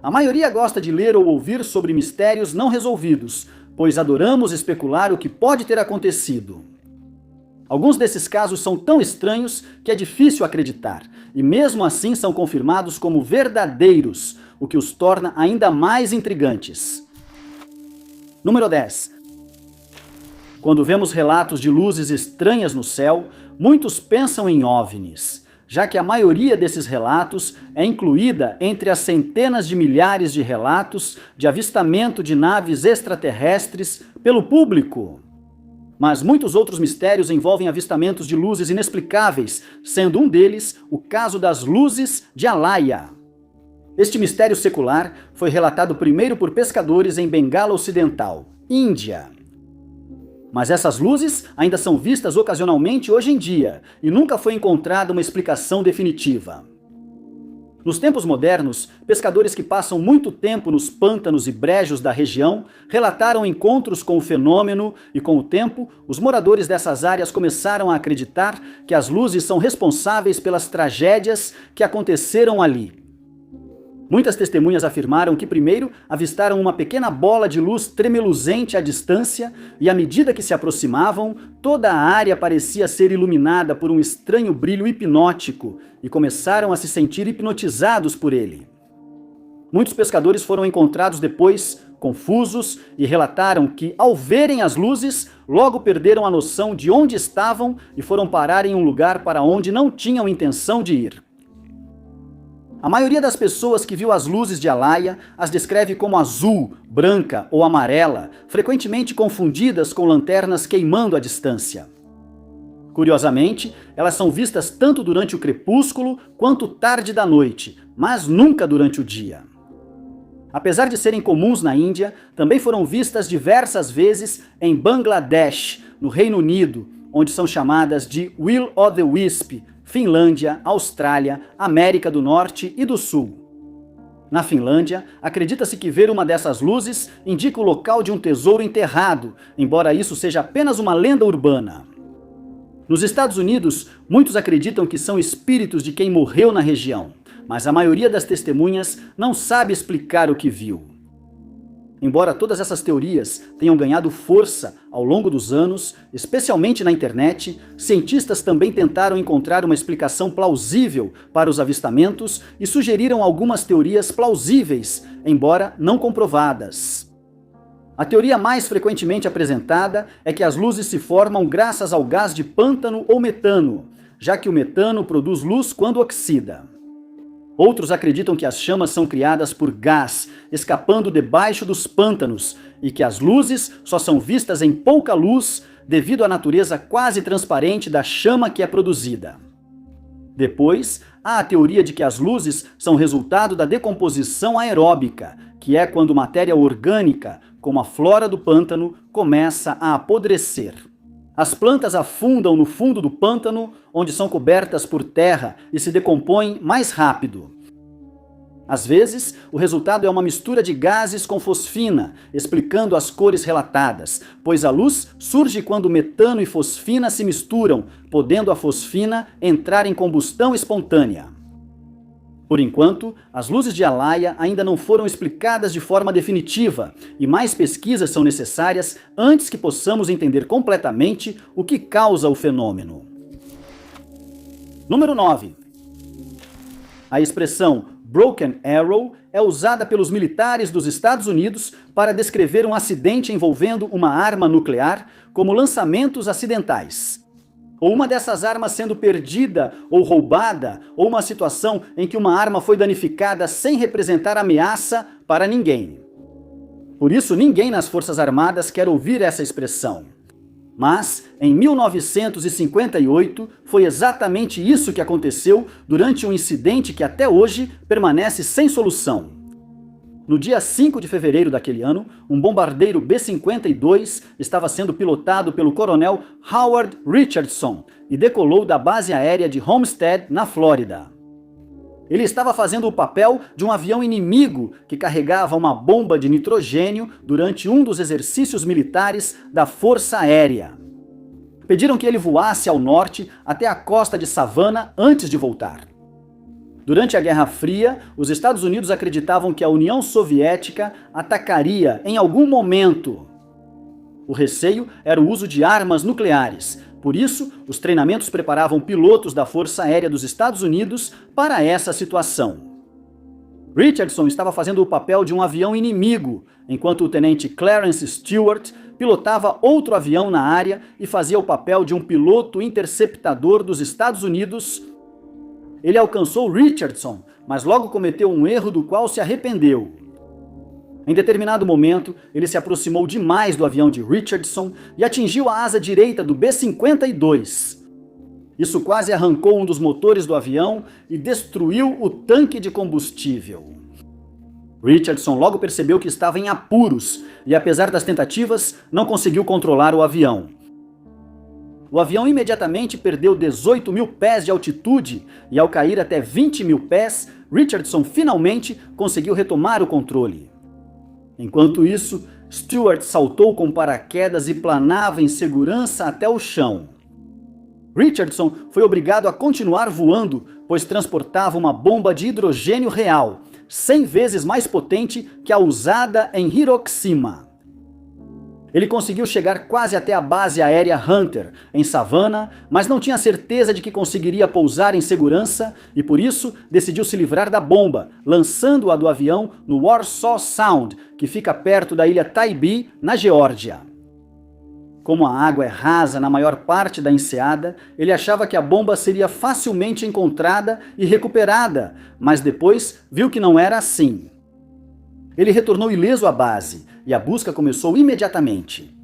A maioria gosta de ler ou ouvir sobre mistérios não resolvidos, pois adoramos especular o que pode ter acontecido. Alguns desses casos são tão estranhos que é difícil acreditar, e mesmo assim são confirmados como verdadeiros, o que os torna ainda mais intrigantes. Número 10. Quando vemos relatos de luzes estranhas no céu, muitos pensam em OVNIs, já que a maioria desses relatos é incluída entre as centenas de milhares de relatos de avistamento de naves extraterrestres pelo público. Mas muitos outros mistérios envolvem avistamentos de luzes inexplicáveis, sendo um deles o caso das luzes de Alaya. Este mistério secular foi relatado primeiro por pescadores em Bengala Ocidental, Índia. Mas essas luzes ainda são vistas ocasionalmente hoje em dia, e nunca foi encontrada uma explicação definitiva. Nos tempos modernos, pescadores que passam muito tempo nos pântanos e brejos da região relataram encontros com o fenômeno e, com o tempo, os moradores dessas áreas começaram a acreditar que as luzes são responsáveis pelas tragédias que aconteceram ali. Muitas testemunhas afirmaram que primeiro avistaram uma pequena bola de luz tremeluzente à distância e, à medida que se aproximavam, toda a área parecia ser iluminada por um estranho brilho hipnótico e começaram a se sentir hipnotizados por ele. Muitos pescadores foram encontrados depois, confusos, e relataram que, ao verem as luzes, logo perderam a noção de onde estavam e foram parar em um lugar para onde não tinham intenção de ir. A maioria das pessoas que viu as luzes de Alaya as descreve como azul, branca ou amarela, frequentemente confundidas com lanternas queimando à distância. Curiosamente, elas são vistas tanto durante o crepúsculo quanto tarde da noite, mas nunca durante o dia. Apesar de serem comuns na Índia, também foram vistas diversas vezes em Bangladesh, no Reino Unido, onde são chamadas de Will o' the Wisp, Finlândia, Austrália, América do Norte e do Sul. Na Finlândia, acredita-se que ver uma dessas luzes indica o local de um tesouro enterrado, embora isso seja apenas uma lenda urbana. Nos Estados Unidos, muitos acreditam que são espíritos de quem morreu na região, mas a maioria das testemunhas não sabe explicar o que viu. Embora todas essas teorias tenham ganhado força ao longo dos anos, especialmente na internet, cientistas também tentaram encontrar uma explicação plausível para os avistamentos e sugeriram algumas teorias plausíveis, embora não comprovadas. A teoria mais frequentemente apresentada é que as luzes se formam graças ao gás de pântano ou metano, já que o metano produz luz quando oxida. Outros acreditam que as chamas são criadas por gás, escapando debaixo dos pântanos, e que as luzes só são vistas em pouca luz devido à natureza quase transparente da chama que é produzida. Depois, há a teoria de que as luzes são resultado da decomposição aeróbica, que é quando matéria orgânica, como a flora do pântano, começa a apodrecer. As plantas afundam no fundo do pântano, onde são cobertas por terra e se decompõem mais rápido. Às vezes, o resultado é uma mistura de gases com fosfina, explicando as cores relatadas, pois a luz surge quando metano e fosfina se misturam, podendo a fosfina entrar em combustão espontânea. Por enquanto, as luzes de Alaya ainda não foram explicadas de forma definitiva, e mais pesquisas são necessárias antes que possamos entender completamente o que causa o fenômeno. Número 9. A expressão Broken Arrow é usada pelos militares dos Estados Unidos para descrever um acidente envolvendo uma arma nuclear como lançamentos acidentais. Ou uma dessas armas sendo perdida ou roubada, ou uma situação em que uma arma foi danificada sem representar ameaça para ninguém. Por isso, ninguém nas Forças Armadas quer ouvir essa expressão. Mas, em 1958, foi exatamente isso que aconteceu durante um incidente que até hoje permanece sem solução. No dia 5 de fevereiro daquele ano, um bombardeiro B-52 estava sendo pilotado pelo coronel Howard Richardson e decolou da base aérea de Homestead, na Flórida. Ele estava fazendo o papel de um avião inimigo que carregava uma bomba de nitrogênio durante um dos exercícios militares da Força Aérea. Pediram que ele voasse ao norte até a costa de Savannah antes de voltar. Durante a Guerra Fria, os Estados Unidos acreditavam que a União Soviética atacaria em algum momento. O receio era o uso de armas nucleares. Por isso, os treinamentos preparavam pilotos da Força Aérea dos Estados Unidos para essa situação. Richardson estava fazendo o papel de um avião inimigo, enquanto o tenente Clarence Stewart pilotava outro avião na área e fazia o papel de um piloto interceptador dos Estados Unidos. Ele alcançou Richardson, mas logo cometeu um erro do qual se arrependeu. Em determinado momento, ele se aproximou demais do avião de Richardson e atingiu a asa direita do B-52. Isso quase arrancou um dos motores do avião e destruiu o tanque de combustível. Richardson logo percebeu que estava em apuros e, apesar das tentativas, não conseguiu controlar o avião. O avião imediatamente perdeu 18 mil pés de altitude e, ao cair até 20 mil pés, Richardson finalmente conseguiu retomar o controle. Enquanto isso, Stewart saltou com paraquedas e planava em segurança até o chão. Richardson foi obrigado a continuar voando, pois transportava uma bomba de hidrogênio real, 100 vezes mais potente que a usada em Hiroshima. Ele conseguiu chegar quase até a base aérea Hunter, em Savannah, mas não tinha certeza de que conseguiria pousar em segurança e, por isso, decidiu se livrar da bomba, lançando-a do avião no Warsaw Sound, que fica perto da ilha Taibi, na Geórgia. Como a água é rasa na maior parte da enseada, ele achava que a bomba seria facilmente encontrada e recuperada, mas depois viu que não era assim. Ele retornou ileso à base e a busca começou imediatamente.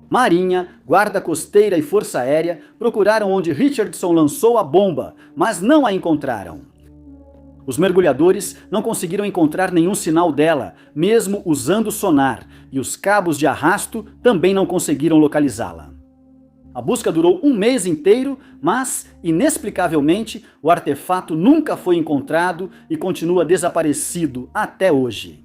Marinha, Guarda Costeira e Força Aérea procuraram onde Richardson lançou a bomba, mas não a encontraram. Os mergulhadores não conseguiram encontrar nenhum sinal dela, mesmo usando sonar, e os cabos de arrasto também não conseguiram localizá-la. A busca durou um mês inteiro, mas, inexplicavelmente, o artefato nunca foi encontrado e continua desaparecido até hoje.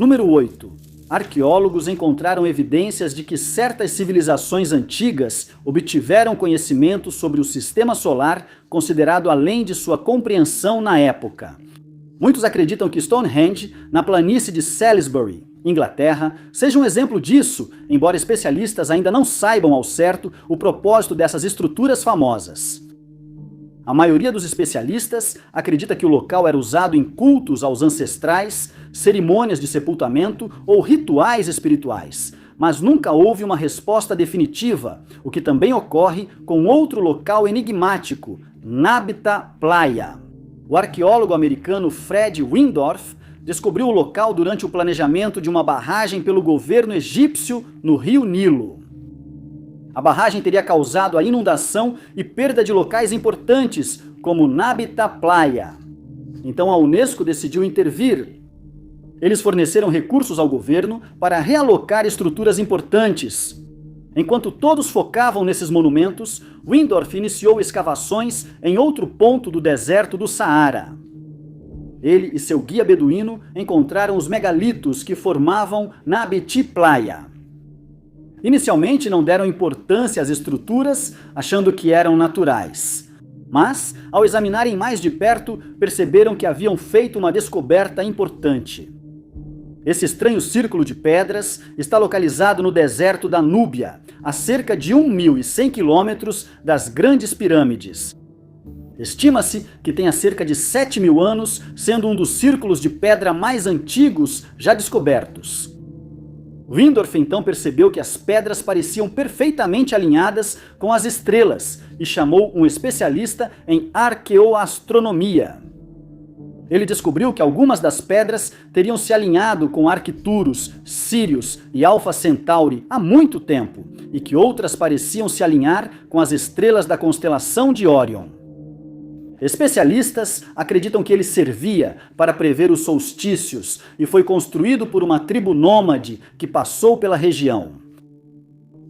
Número 8. Arqueólogos encontraram evidências de que certas civilizações antigas obtiveram conhecimento sobre o sistema solar, considerado além de sua compreensão na época. Muitos acreditam que Stonehenge, na planície de Salisbury, Inglaterra, seja um exemplo disso, embora especialistas ainda não saibam ao certo o propósito dessas estruturas famosas. A maioria dos especialistas acredita que o local era usado em cultos aos ancestrais, cerimônias de sepultamento ou rituais espirituais, mas nunca houve uma resposta definitiva, o que também ocorre com outro local enigmático, Nabta Playa. O arqueólogo americano Fred Windorf descobriu o local durante o planejamento de uma barragem pelo governo egípcio no rio Nilo. A barragem teria causado a inundação e perda de locais importantes, como Nabta Playa. Então a Unesco decidiu intervir. Eles forneceram recursos ao governo para realocar estruturas importantes. Enquanto todos focavam nesses monumentos, Windorf iniciou escavações em outro ponto do deserto do Saara. Ele e seu guia beduíno encontraram os megalitos que formavam Nabta Playa. Inicialmente não deram importância às estruturas, achando que eram naturais. Mas, ao examinarem mais de perto, perceberam que haviam feito uma descoberta importante. Esse estranho círculo de pedras está localizado no deserto da Núbia, a cerca de 1.100 quilômetros das Grandes Pirâmides. Estima-se que tenha cerca de 7.000 anos, sendo um dos círculos de pedra mais antigos já descobertos. Windorf então percebeu que as pedras pareciam perfeitamente alinhadas com as estrelas e chamou um especialista em arqueoastronomia. Ele descobriu que algumas das pedras teriam se alinhado com Arcturus, Sirius e Alpha Centauri há muito tempo, e que outras pareciam se alinhar com as estrelas da constelação de Órion. Especialistas acreditam que ele servia para prever os solstícios e foi construído por uma tribo nômade que passou pela região.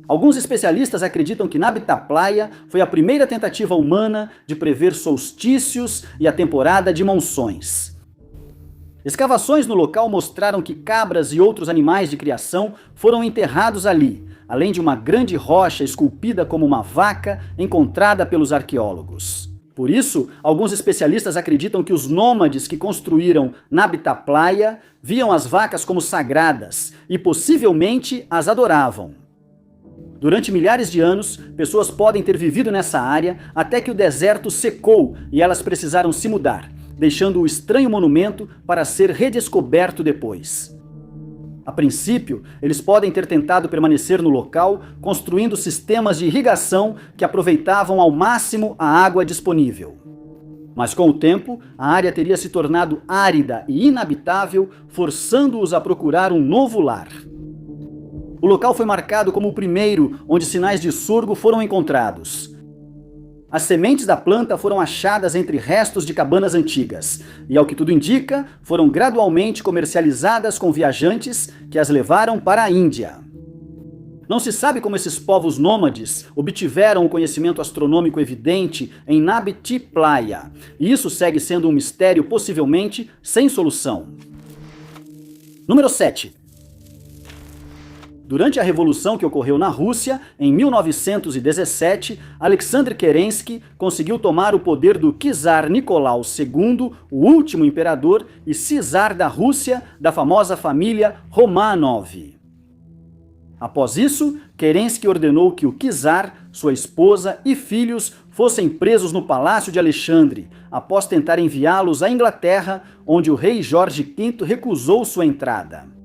Alguns especialistas acreditam que Nabta Playa foi a primeira tentativa humana de prever solstícios e a temporada de monções. Escavações no local mostraram que cabras e outros animais de criação foram enterrados ali, além de uma grande rocha esculpida como uma vaca encontrada pelos arqueólogos. Por isso, alguns especialistas acreditam que os nômades que construíram Nabta Playa viam as vacas como sagradas e possivelmente as adoravam. Durante milhares de anos, pessoas podem ter vivido nessa área até que o deserto secou e elas precisaram se mudar, deixando o estranho monumento para ser redescoberto depois. A princípio, eles podem ter tentado permanecer no local, construindo sistemas de irrigação que aproveitavam ao máximo a água disponível. Mas com o tempo, a área teria se tornado árida e inabitável, forçando-os a procurar um novo lar. O local foi marcado como o primeiro onde sinais de sorgo foram encontrados. As sementes da planta foram achadas entre restos de cabanas antigas e, ao que tudo indica, foram gradualmente comercializadas com viajantes que as levaram para a Índia. Não se sabe como esses povos nômades obtiveram o conhecimento astronômico evidente em Nabta Playa, e isso segue sendo um mistério possivelmente sem solução. Número 7. Durante a revolução que ocorreu na Rússia, em 1917, Alexandre Kerensky conseguiu tomar o poder do czar Nicolau II, o último imperador e czar da Rússia, da famosa família Romanov. Após isso, Kerensky ordenou que o czar, sua esposa e filhos fossem presos no Palácio de Alexandre, após tentar enviá-los à Inglaterra, onde o rei Jorge V recusou sua entrada.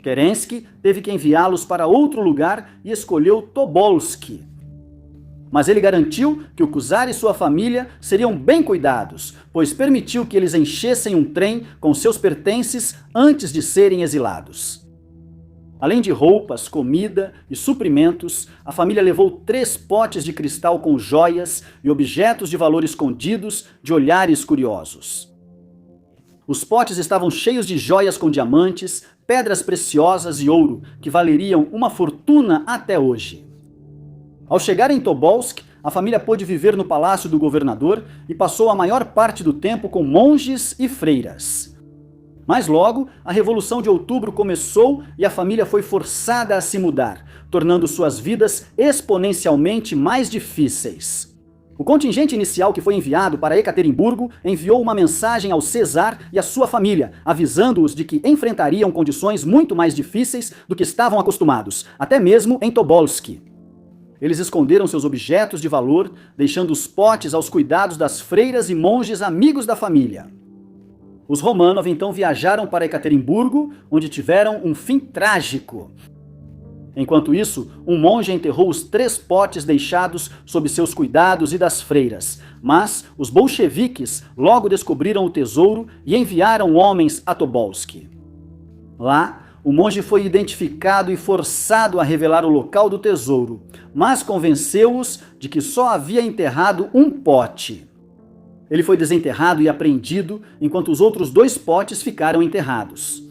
Kerensky teve que enviá-los para outro lugar e escolheu Tobolsk. Mas ele garantiu que o czar e sua família seriam bem cuidados, pois permitiu que eles enchessem um trem com seus pertences antes de serem exilados. Além de roupas, comida e suprimentos, a família levou 3 potes de cristal com joias e objetos de valor escondidos de olhares curiosos. Os potes estavam cheios de joias com diamantes, pedras preciosas e ouro, que valeriam uma fortuna até hoje. Ao chegar em Tobolsk, a família pôde viver no palácio do governador e passou a maior parte do tempo com monges e freiras. Mas logo, a Revolução de Outubro começou e a família foi forçada a se mudar, tornando suas vidas exponencialmente mais difíceis. O contingente inicial que foi enviado para Ekaterimburgo enviou uma mensagem ao czar e à sua família, avisando-os de que enfrentariam condições muito mais difíceis do que estavam acostumados, até mesmo em Tobolsk. Eles esconderam seus objetos de valor, deixando os potes aos cuidados das freiras e monges amigos da família. Os Romanov então viajaram para Ekaterimburgo, onde tiveram um fim trágico. Enquanto isso, um monge enterrou os 3 potes deixados sob seus cuidados e das freiras. Mas os bolcheviques logo descobriram o tesouro e enviaram homens a Tobolsk. Lá, o monge foi identificado e forçado a revelar o local do tesouro, mas convenceu-os de que só havia enterrado um pote. Ele foi desenterrado e apreendido, enquanto os outros 2 potes ficaram enterrados.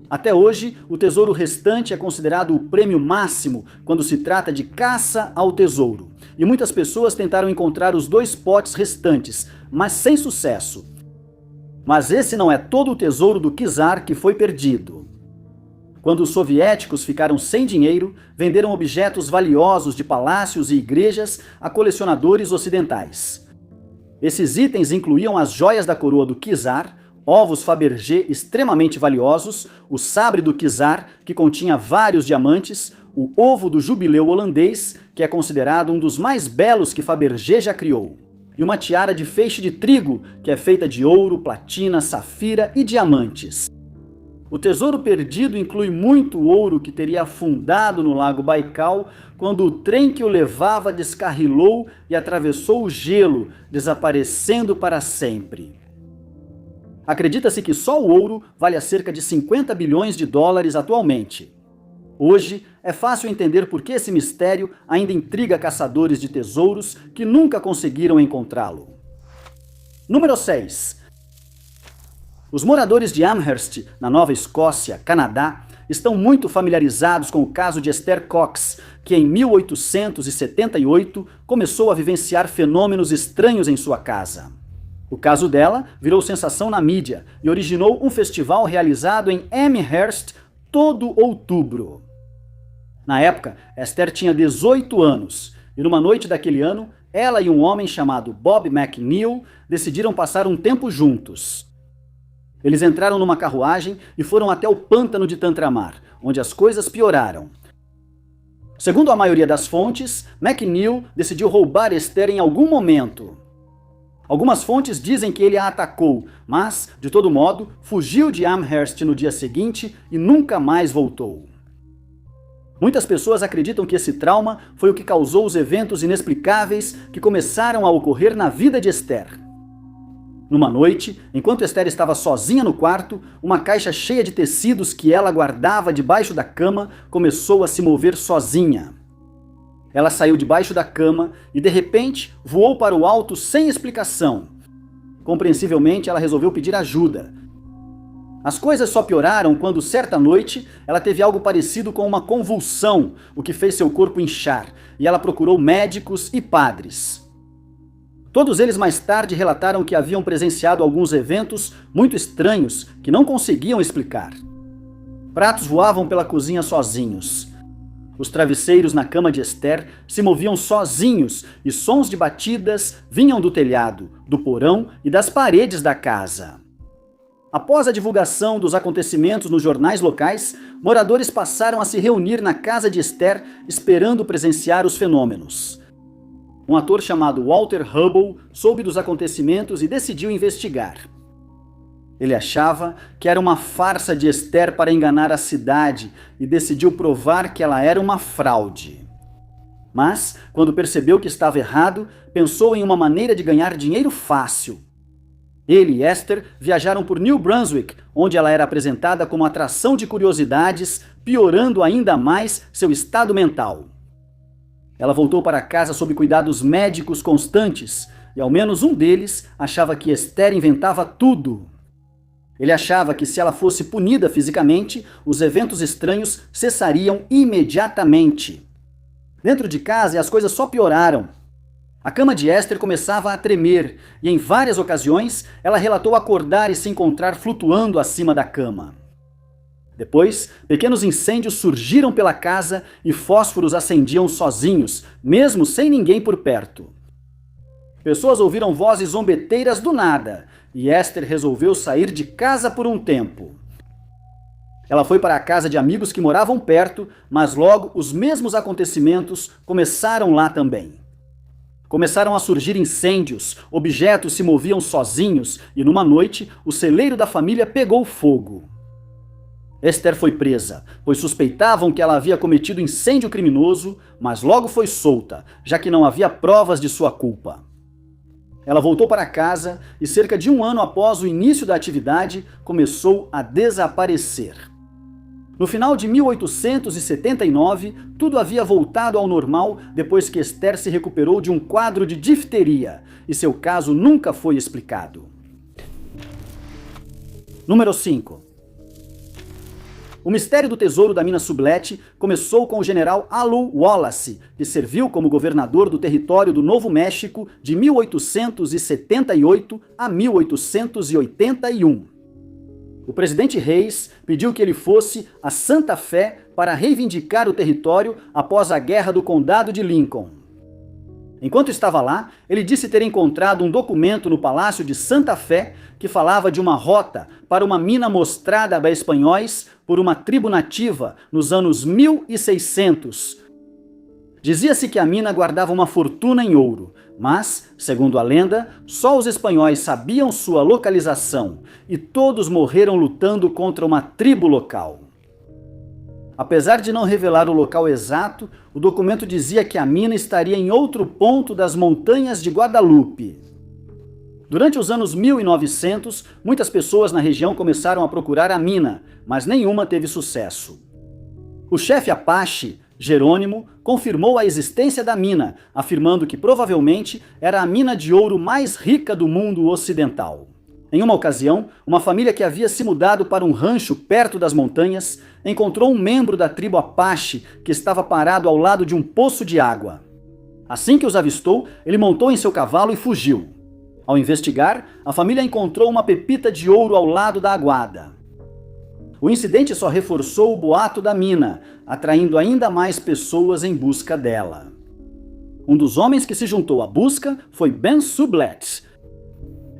Até hoje, o tesouro restante é considerado o prêmio máximo quando se trata de caça ao tesouro. E muitas pessoas tentaram encontrar os 2 potes restantes, mas sem sucesso. Mas esse não é todo o tesouro do czar que foi perdido. Quando os soviéticos ficaram sem dinheiro, venderam objetos valiosos de palácios e igrejas a colecionadores ocidentais. Esses itens incluíam as joias da coroa do czar, ovos Fabergé extremamente valiosos, o sabre do czar, que continha vários diamantes, o ovo do jubileu holandês, que é considerado um dos mais belos que Fabergé já criou, e uma tiara de feixe de trigo, que é feita de ouro, platina, safira e diamantes. O tesouro perdido inclui muito ouro que teria afundado no lago Baikal quando o trem que o levava descarrilou e atravessou o gelo, desaparecendo para sempre. Acredita-se que só o ouro vale a cerca de 50 bilhões de dólares atualmente. Hoje, é fácil entender por que esse mistério ainda intriga caçadores de tesouros que nunca conseguiram encontrá-lo. Número 6. Os moradores de Amherst, na Nova Escócia, Canadá, estão muito familiarizados com o caso de Esther Cox, que em 1878 começou a vivenciar fenômenos estranhos em sua casa. O caso dela virou sensação na mídia e originou um festival realizado em Amherst todo outubro. Na época, Esther tinha 18 anos e numa noite daquele ano, ela e um homem chamado Bob McNeil decidiram passar um tempo juntos. Eles entraram numa carruagem e foram até o pântano de Tantramar, onde as coisas pioraram. Segundo a maioria das fontes, McNeil decidiu roubar Esther em algum momento. Algumas fontes dizem que ele a atacou, mas, de todo modo, fugiu de Amherst no dia seguinte e nunca mais voltou. Muitas pessoas acreditam que esse trauma foi o que causou os eventos inexplicáveis que começaram a ocorrer na vida de Esther. Numa noite, enquanto Esther estava sozinha no quarto, uma caixa cheia de tecidos que ela guardava debaixo da cama começou a se mover sozinha. Ela saiu debaixo da cama e, de repente, voou para o alto sem explicação. Compreensivelmente, ela resolveu pedir ajuda. As coisas só pioraram quando, certa noite, ela teve algo parecido com uma convulsão, o que fez seu corpo inchar, e ela procurou médicos e padres. Todos eles mais tarde relataram que haviam presenciado alguns eventos muito estranhos que não conseguiam explicar. Pratos voavam pela cozinha sozinhos. Os travesseiros na cama de Esther se moviam sozinhos e sons de batidas vinham do telhado, do porão e das paredes da casa. Após a divulgação dos acontecimentos nos jornais locais, moradores passaram a se reunir na casa de Esther esperando presenciar os fenômenos. Um ator chamado Walter Hubble soube dos acontecimentos e decidiu investigar. Ele achava que era uma farsa de Esther para enganar a cidade e decidiu provar que ela era uma fraude. Mas, quando percebeu que estava errado, pensou em uma maneira de ganhar dinheiro fácil. Ele e Esther viajaram por New Brunswick, onde ela era apresentada como atração de curiosidades, piorando ainda mais seu estado mental. Ela voltou para casa sob cuidados médicos constantes, e ao menos um deles achava que Esther inventava tudo. Ele achava que se ela fosse punida fisicamente, os eventos estranhos cessariam imediatamente. Dentro de casa, as coisas só pioraram. A cama de Esther começava a tremer, e em várias ocasiões ela relatou acordar e se encontrar flutuando acima da cama. Depois, pequenos incêndios surgiram pela casa e fósforos acendiam sozinhos, mesmo sem ninguém por perto. Pessoas ouviram vozes zombeteiras do nada, e Esther resolveu sair de casa por um tempo. Ela foi para a casa de amigos que moravam perto, mas logo os mesmos acontecimentos começaram lá também. Começaram a surgir incêndios, objetos se moviam sozinhos e numa noite o celeiro da família pegou fogo. Esther foi presa, pois suspeitavam que ela havia cometido incêndio criminoso, mas logo foi solta, já que não havia provas de sua culpa. Ela voltou para casa e cerca de um ano após o início da atividade, começou a desaparecer. No final de 1879, tudo havia voltado ao normal depois que Esther se recuperou de um quadro de difteria, e seu caso nunca foi explicado. Número 5. O mistério do tesouro da mina Sublette começou com o general Alou Wallace, que serviu como governador do território do Novo México de 1878 a 1881. O presidente Hayes pediu que ele fosse a Santa Fé para reivindicar o território após a Guerra do Condado de Lincoln. Enquanto estava lá, ele disse ter encontrado um documento no Palácio de Santa Fé que falava de uma rota para uma mina mostrada a espanhóis por uma tribo nativa nos anos 1600. Dizia-se que a mina guardava uma fortuna em ouro, mas, segundo a lenda, só os espanhóis sabiam sua localização e todos morreram lutando contra uma tribo local. Apesar de não revelar o local exato, o documento dizia que a mina estaria em outro ponto das montanhas de Guadalupe. Durante os anos 1900, muitas pessoas na região começaram a procurar a mina, mas nenhuma teve sucesso. O chefe Apache, Jerônimo, confirmou a existência da mina, afirmando que provavelmente era a mina de ouro mais rica do mundo ocidental. Em uma ocasião, uma família que havia se mudado para um rancho perto das montanhas encontrou um membro da tribo Apache que estava parado ao lado de um poço de água. Assim que os avistou, ele montou em seu cavalo e fugiu. Ao investigar, a família encontrou uma pepita de ouro ao lado da aguada. O incidente só reforçou o boato da mina, atraindo ainda mais pessoas em busca dela. Um dos homens que se juntou à busca foi Ben Sublett.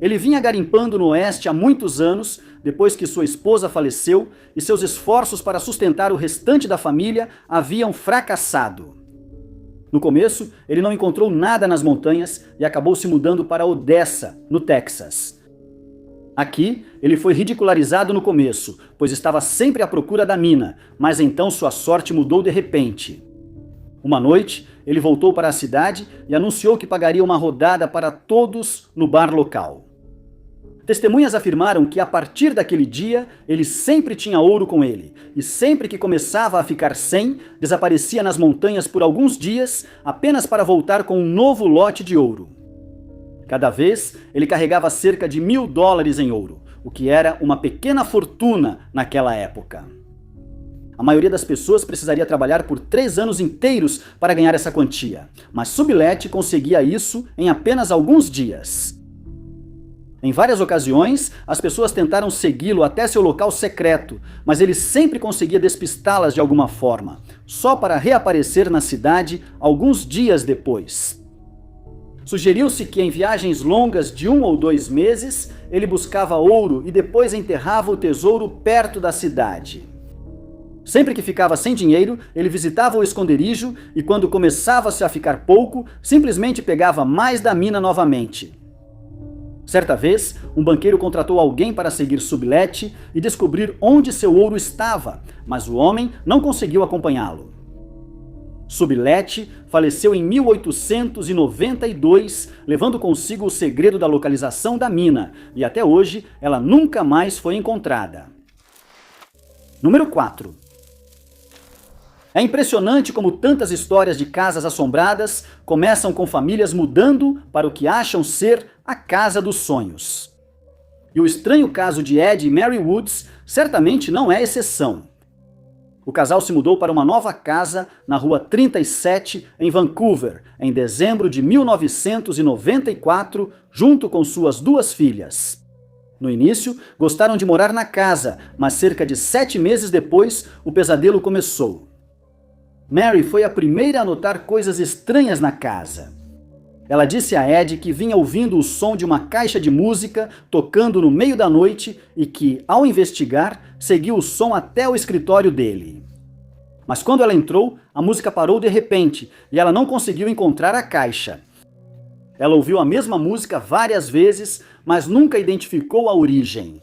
Ele vinha garimpando no oeste há muitos anos, depois que sua esposa faleceu e seus esforços para sustentar o restante da família haviam fracassado. No começo, ele não encontrou nada nas montanhas e acabou se mudando para Odessa, no Texas. Aqui, ele foi ridicularizado no começo, pois estava sempre à procura da mina, mas então sua sorte mudou de repente. Uma noite, ele voltou para a cidade e anunciou que pagaria uma rodada para todos no bar local. Testemunhas afirmaram que a partir daquele dia, ele sempre tinha ouro com ele, e sempre que começava a ficar sem, desaparecia nas montanhas por alguns dias, apenas para voltar com um novo lote de ouro. Cada vez, ele carregava cerca de $1.000 em ouro, o que era uma pequena fortuna naquela época. A maioria das pessoas precisaria trabalhar por 3 anos inteiros para ganhar essa quantia, mas Sublett conseguia isso em apenas alguns dias. Em várias ocasiões, as pessoas tentaram segui-lo até seu local secreto, mas ele sempre conseguia despistá-las de alguma forma, só para reaparecer na cidade alguns dias depois. Sugeriu-se que em viagens longas de 1 ou 2 meses, ele buscava ouro e depois enterrava o tesouro perto da cidade. Sempre que ficava sem dinheiro, ele visitava o esconderijo e quando começava-se a ficar pouco, simplesmente pegava mais da mina novamente. Certa vez, um banqueiro contratou alguém para seguir Sublett e descobrir onde seu ouro estava, mas o homem não conseguiu acompanhá-lo. Sublett faleceu em 1892, levando consigo o segredo da localização da mina, e até hoje ela nunca mais foi encontrada. Número 4. É impressionante como tantas histórias de casas assombradas começam com famílias mudando para o que acham ser a casa dos sonhos. E o estranho caso de Ed e Mary Woods certamente não é exceção. O casal se mudou para uma nova casa na Rua 37, em Vancouver, em dezembro de 1994, junto com suas 2 filhas. No início, gostaram de morar na casa, mas cerca de 7 meses depois, o pesadelo começou. Mary foi a primeira a notar coisas estranhas na casa. Ela disse a Ed que vinha ouvindo o som de uma caixa de música tocando no meio da noite e que, ao investigar, seguiu o som até o escritório dele. Mas quando ela entrou, a música parou de repente e ela não conseguiu encontrar a caixa. Ela ouviu a mesma música várias vezes, mas nunca identificou a origem.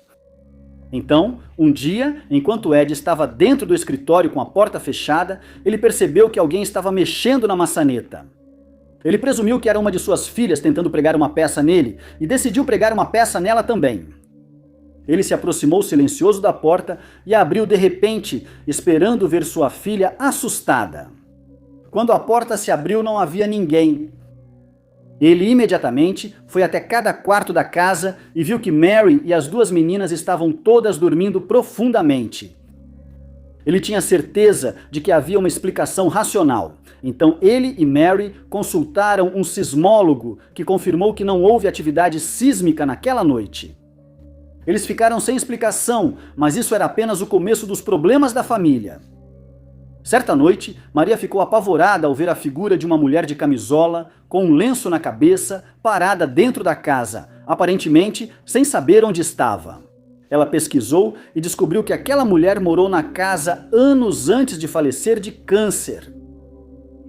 Então, um dia, enquanto Ed estava dentro do escritório com a porta fechada, ele percebeu que alguém estava mexendo na maçaneta. Ele presumiu que era uma de suas filhas tentando pregar uma peça nele e decidiu pregar uma peça nela também. Ele se aproximou silencioso da porta e a abriu de repente, esperando ver sua filha assustada. Quando a porta se abriu, não havia ninguém. Ele imediatamente foi até cada quarto da casa e viu que Mary e as 2 meninas estavam todas dormindo profundamente. Ele tinha certeza de que havia uma explicação racional. Então ele e Mary consultaram um sismólogo que confirmou que não houve atividade sísmica naquela noite. Eles ficaram sem explicação, mas isso era apenas o começo dos problemas da família. Certa noite, Maria ficou apavorada ao ver a figura de uma mulher de camisola, com um lenço na cabeça, parada dentro da casa, aparentemente sem saber onde estava. Ela pesquisou e descobriu que aquela mulher morou na casa anos antes de falecer de câncer.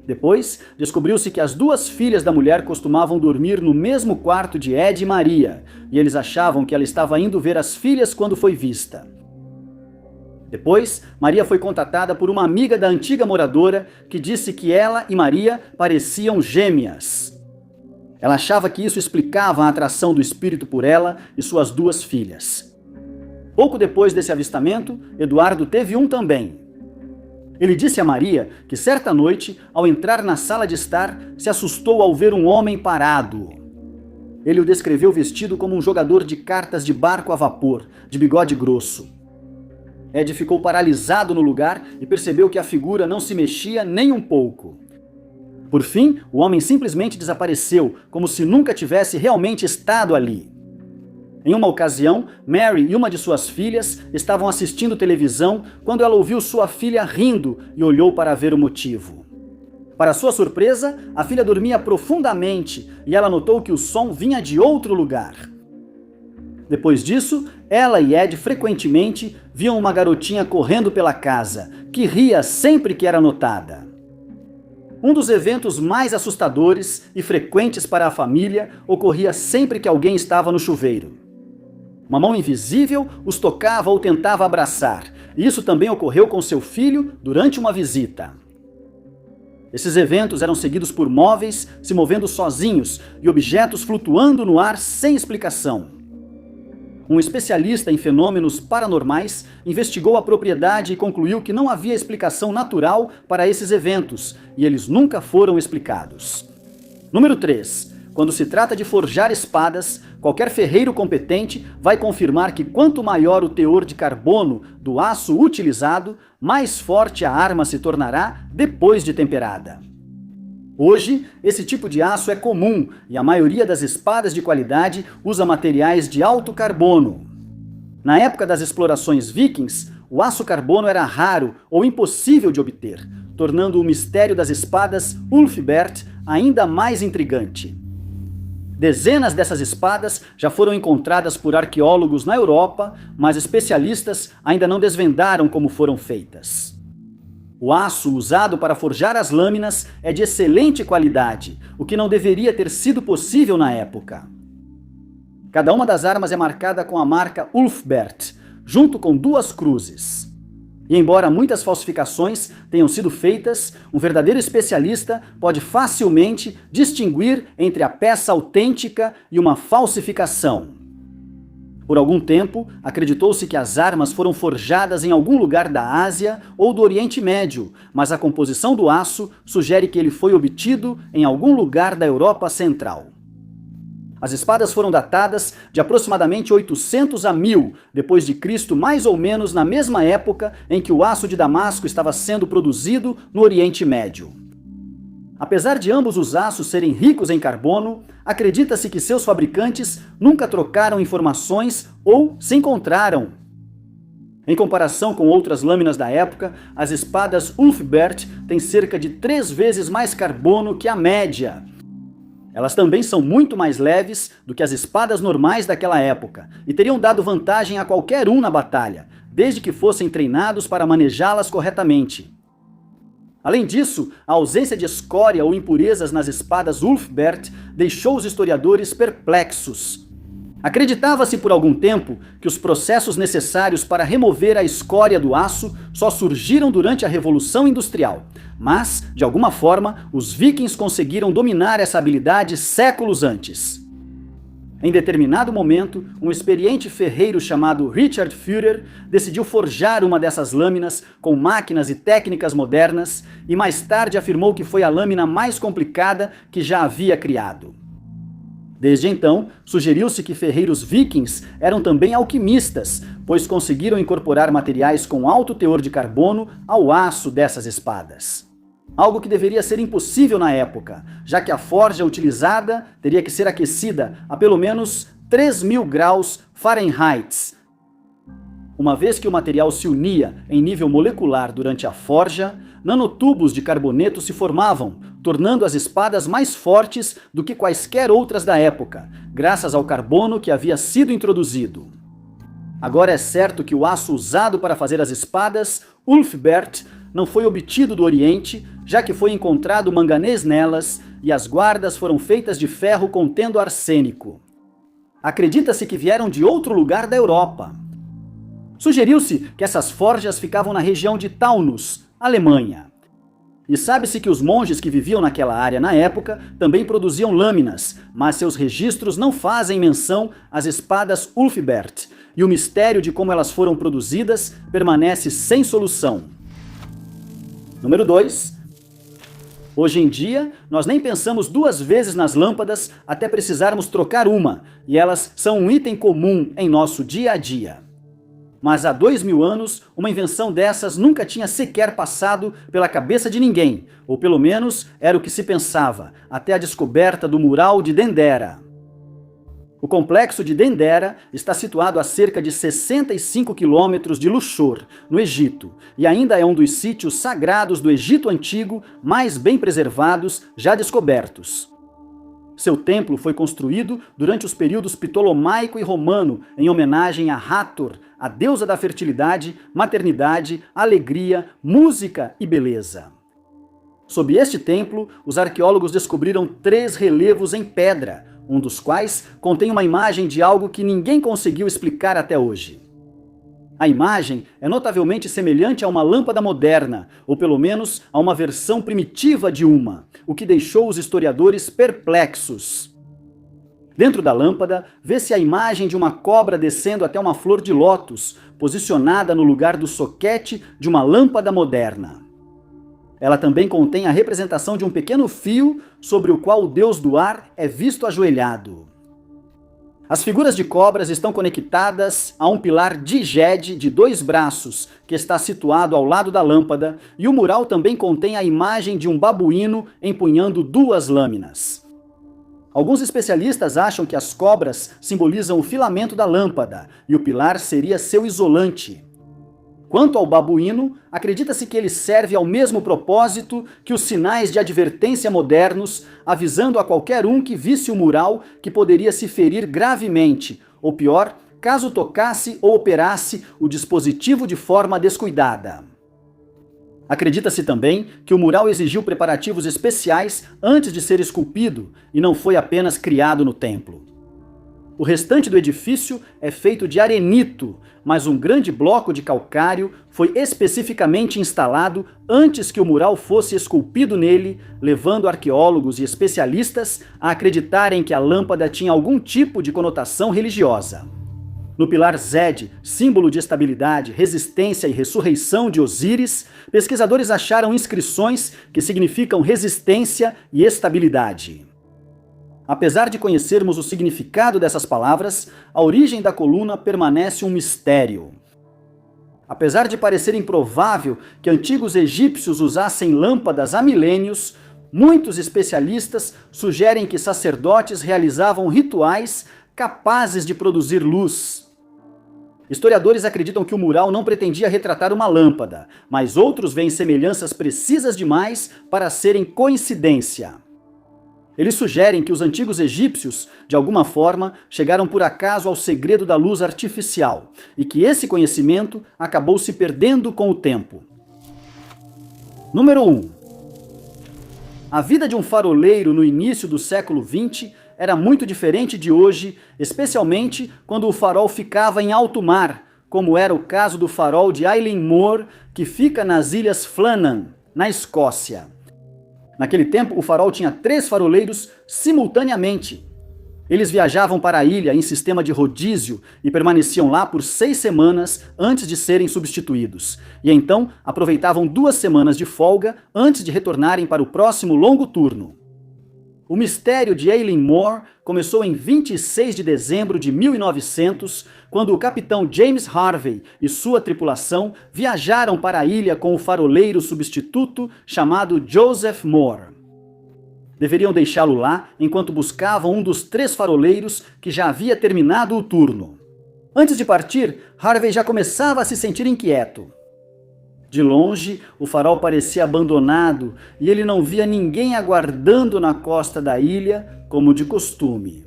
Depois, descobriu-se que as 2 filhas da mulher costumavam dormir no mesmo quarto de Ed e Maria, e eles achavam que ela estava indo ver as filhas quando foi vista. Depois, Maria foi contatada por uma amiga da antiga moradora que disse que ela e Maria pareciam gêmeas. Ela achava que isso explicava a atração do espírito por ela e suas 2 filhas. Pouco depois desse avistamento, Eduardo teve um também. Ele disse a Maria que certa noite, ao entrar na sala de estar, se assustou ao ver um homem parado. Ele o descreveu vestido como um jogador de cartas de barco a vapor, de bigode grosso. Ed ficou paralisado no lugar e percebeu que a figura não se mexia nem um pouco. Por fim, o homem simplesmente desapareceu, como se nunca tivesse realmente estado ali. Em uma ocasião, Mary e uma de suas filhas estavam assistindo televisão quando ela ouviu sua filha rindo e olhou para ver o motivo. Para sua surpresa, a filha dormia profundamente e ela notou que o som vinha de outro lugar. Depois disso, ela e Ed frequentemente viam uma garotinha correndo pela casa, que ria sempre que era notada. Um dos eventos mais assustadores e frequentes para a família ocorria sempre que alguém estava no chuveiro. Uma mão invisível os tocava ou tentava abraçar, e isso também ocorreu com seu filho durante uma visita. Esses eventos eram seguidos por móveis se movendo sozinhos e objetos flutuando no ar sem explicação. Um especialista em fenômenos paranormais investigou a propriedade e concluiu que não havia explicação natural para esses eventos, e eles nunca foram explicados. Número 3. Quando se trata de forjar espadas, qualquer ferreiro competente vai confirmar que quanto maior o teor de carbono do aço utilizado, mais forte a arma se tornará depois de temperada. Hoje, esse tipo de aço é comum e a maioria das espadas de qualidade usa materiais de alto carbono. Na época das explorações vikings, o aço carbono era raro ou impossível de obter, tornando o mistério das espadas Ulfbert ainda mais intrigante. Dezenas dessas espadas já foram encontradas por arqueólogos na Europa, mas especialistas ainda não desvendaram como foram feitas. O aço usado para forjar as lâminas é de excelente qualidade, o que não deveria ter sido possível na época. Cada uma das armas é marcada com a marca Ulfbert, junto com 2 cruzes. E embora muitas falsificações tenham sido feitas, um verdadeiro especialista pode facilmente distinguir entre a peça autêntica e uma falsificação. Por algum tempo, acreditou-se que as armas foram forjadas em algum lugar da Ásia ou do Oriente Médio, mas a composição do aço sugere que ele foi obtido em algum lugar da Europa Central. As espadas foram datadas de aproximadamente 800 a 1000 depois de Cristo, mais ou menos na mesma época em que o aço de Damasco estava sendo produzido no Oriente Médio. Apesar de ambos os aços serem ricos em carbono, acredita-se que seus fabricantes nunca trocaram informações ou se encontraram. Em comparação com outras lâminas da época, as espadas Ulfbert têm cerca de 3 vezes mais carbono que a média. Elas também são muito mais leves do que as espadas normais daquela época e teriam dado vantagem a qualquer um na batalha, desde que fossem treinados para manejá-las corretamente. Além disso, a ausência de escória ou impurezas nas espadas Ulfbert deixou os historiadores perplexos. Acreditava-se por algum tempo que os processos necessários para remover a escória do aço só surgiram durante a Revolução Industrial, mas, de alguma forma, os vikings conseguiram dominar essa habilidade séculos antes. Em determinado momento, um experiente ferreiro chamado Richard Führer decidiu forjar uma dessas lâminas com máquinas e técnicas modernas e mais tarde afirmou que foi a lâmina mais complicada que já havia criado. Desde então, sugeriu-se que ferreiros vikings eram também alquimistas, pois conseguiram incorporar materiais com alto teor de carbono ao aço dessas espadas. Algo que deveria ser impossível na época, já que a forja utilizada teria que ser aquecida a pelo menos 3.000 graus Fahrenheit. Uma vez que o material se unia em nível molecular durante a forja, nanotubos de carboneto se formavam, tornando as espadas mais fortes do que quaisquer outras da época, graças ao carbono que havia sido introduzido. Agora é certo que o aço usado para fazer as espadas, Ulfbert, não foi obtido do Oriente, já que foi encontrado manganês nelas e as guardas foram feitas de ferro contendo arsênico. Acredita-se que vieram de outro lugar da Europa. Sugeriu-se que essas forjas ficavam na região de Taunus, Alemanha. E sabe-se que os monges que viviam naquela área na época também produziam lâminas, mas seus registros não fazem menção às espadas Ulfbert, e o mistério de como elas foram produzidas permanece sem solução. Número 2. Hoje em dia, nós nem pensamos 2 vezes nas lâmpadas até precisarmos trocar uma, e elas são um item comum em nosso dia a dia. Mas há 2000 anos, uma invenção dessas nunca tinha sequer passado pela cabeça de ninguém, ou pelo menos era o que se pensava, até a descoberta do mural de Dendera. O complexo de Dendera está situado a cerca de 65 quilômetros de Luxor, no Egito, e ainda é um dos sítios sagrados do Egito Antigo mais bem preservados já descobertos. Seu templo foi construído durante os períodos ptolomaico e romano em homenagem a Hathor, a deusa da fertilidade, maternidade, alegria, música e beleza. Sob este templo, os arqueólogos descobriram 3 relevos em pedra, um dos quais contém uma imagem de algo que ninguém conseguiu explicar até hoje. A imagem é notavelmente semelhante a uma lâmpada moderna, ou pelo menos a uma versão primitiva de uma, o que deixou os historiadores perplexos. Dentro da lâmpada, vê-se a imagem de uma cobra descendo até uma flor de lótus, posicionada no lugar do soquete de uma lâmpada moderna. Ela também contém a representação de um pequeno fio sobre o qual o deus do ar é visto ajoelhado. As figuras de cobras estão conectadas a um pilar dígede de 2 braços, que está situado ao lado da lâmpada, e o mural também contém a imagem de um babuíno empunhando 2 lâminas. Alguns especialistas acham que as cobras simbolizam o filamento da lâmpada, e o pilar seria seu isolante. Quanto ao babuíno, acredita-se que ele serve ao mesmo propósito que os sinais de advertência modernos, avisando a qualquer um que visse o mural que poderia se ferir gravemente, ou pior, caso tocasse ou operasse o dispositivo de forma descuidada. Acredita-se também que o mural exigiu preparativos especiais antes de ser esculpido e não foi apenas criado no templo. O restante do edifício é feito de arenito, mas um grande bloco de calcário foi especificamente instalado antes que o mural fosse esculpido nele, levando arqueólogos e especialistas a acreditarem que a lâmpada tinha algum tipo de conotação religiosa. No pilar Zed, símbolo de estabilidade, resistência e ressurreição de Osíris, pesquisadores acharam inscrições que significam resistência e estabilidade. Apesar de conhecermos o significado dessas palavras, a origem da coluna permanece um mistério. Apesar de parecer improvável que antigos egípcios usassem lâmpadas há milênios, muitos especialistas sugerem que sacerdotes realizavam rituais capazes de produzir luz. Historiadores acreditam que o mural não pretendia retratar uma lâmpada, mas outros veem semelhanças precisas demais para serem coincidência. Eles sugerem que os antigos egípcios, de alguma forma, chegaram por acaso ao segredo da luz artificial e que esse conhecimento acabou se perdendo com o tempo. Número 1. A vida de um faroleiro no início do século XX era muito diferente de hoje, especialmente quando o farol ficava em alto mar, como era o caso do farol de Eilean Mor, que fica nas Ilhas Flannan, na Escócia. Naquele tempo, o farol tinha 3 faroleiros simultaneamente. Eles viajavam para a ilha em sistema de rodízio e permaneciam lá por 6 semanas antes de serem substituídos. E então aproveitavam 2 semanas de folga antes de retornarem para o próximo longo turno. O mistério de Eilean Mor começou em 26 de dezembro de 1900, quando o capitão James Harvey e sua tripulação viajaram para a ilha com o faroleiro substituto chamado Joseph Moore. Deveriam deixá-lo lá enquanto buscavam um dos 3 faroleiros que já havia terminado o turno. Antes de partir, Harvey já começava a se sentir inquieto. De longe, o farol parecia abandonado e ele não via ninguém aguardando na costa da ilha, como de costume.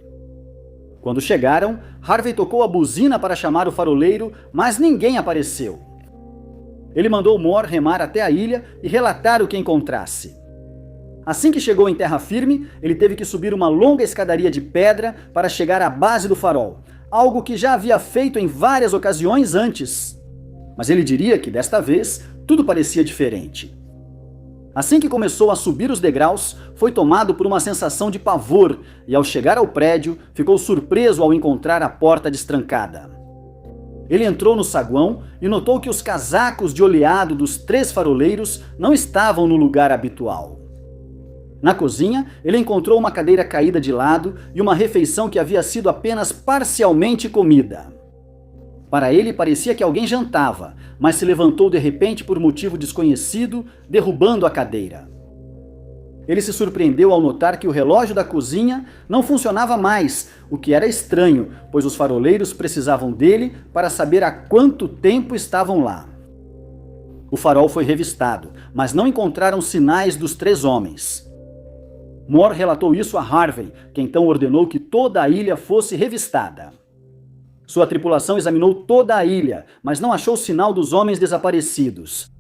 Quando chegaram, Harvey tocou a buzina para chamar o faroleiro, mas ninguém apareceu. Ele mandou Moore remar até a ilha e relatar o que encontrasse. Assim que chegou em terra firme, ele teve que subir uma longa escadaria de pedra para chegar à base do farol, algo que já havia feito em várias ocasiões antes. Mas ele diria que, desta vez, tudo parecia diferente. Assim que começou a subir os degraus, foi tomado por uma sensação de pavor e, ao chegar ao prédio, ficou surpreso ao encontrar a porta destrancada. Ele entrou no saguão e notou que os casacos de oleado dos 3 faroleiros não estavam no lugar habitual. Na cozinha, ele encontrou uma cadeira caída de lado e uma refeição que havia sido apenas parcialmente comida. Para ele, parecia que alguém jantava, mas se levantou de repente por motivo desconhecido, derrubando a cadeira. Ele se surpreendeu ao notar que o relógio da cozinha não funcionava mais, o que era estranho, pois os faroleiros precisavam dele para saber há quanto tempo estavam lá. O farol foi revistado, mas não encontraram sinais dos 3 homens. Moore relatou isso a Harvey, que então ordenou que toda a ilha fosse revistada. Sua tripulação examinou toda a ilha, mas não achou sinal dos homens desaparecidos.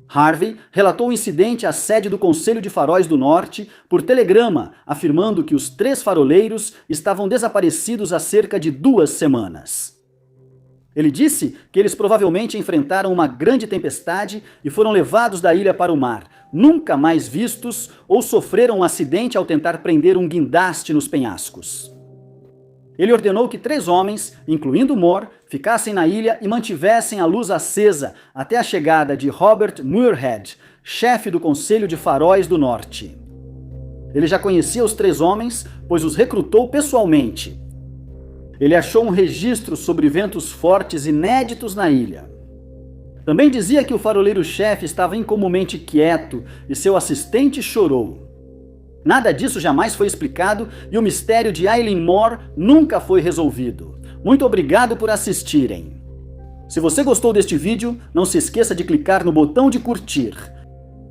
Harvey relatou o incidente à sede do Conselho de Faróis do Norte por telegrama, afirmando que os 3 faroleiros estavam desaparecidos há cerca de 2 semanas. Ele disse que eles provavelmente enfrentaram uma grande tempestade e foram levados da ilha para o mar, nunca mais vistos, ou sofreram um acidente ao tentar prender um guindaste nos penhascos. Ele ordenou que 3 homens, incluindo Moore, ficassem na ilha e mantivessem a luz acesa até a chegada de Robert Muirhead, chefe do Conselho de Faróis do Norte. Ele já conhecia os 3 homens, pois os recrutou pessoalmente. Ele achou um registro sobre ventos fortes inéditos na ilha. Também dizia que o faroleiro-chefe estava incomumente quieto e seu assistente chorou. Nada disso jamais foi explicado e o mistério de Eileen Moore nunca foi resolvido. Muito obrigado por assistirem. Se você gostou deste vídeo, não se esqueça de clicar no botão de curtir.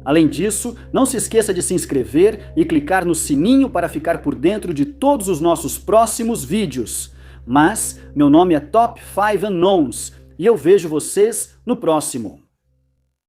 Além disso, não se esqueça de se inscrever e clicar no sininho para ficar por dentro de todos os nossos próximos vídeos. Mas meu nome é Top 5 Unknowns e eu vejo vocês no próximo.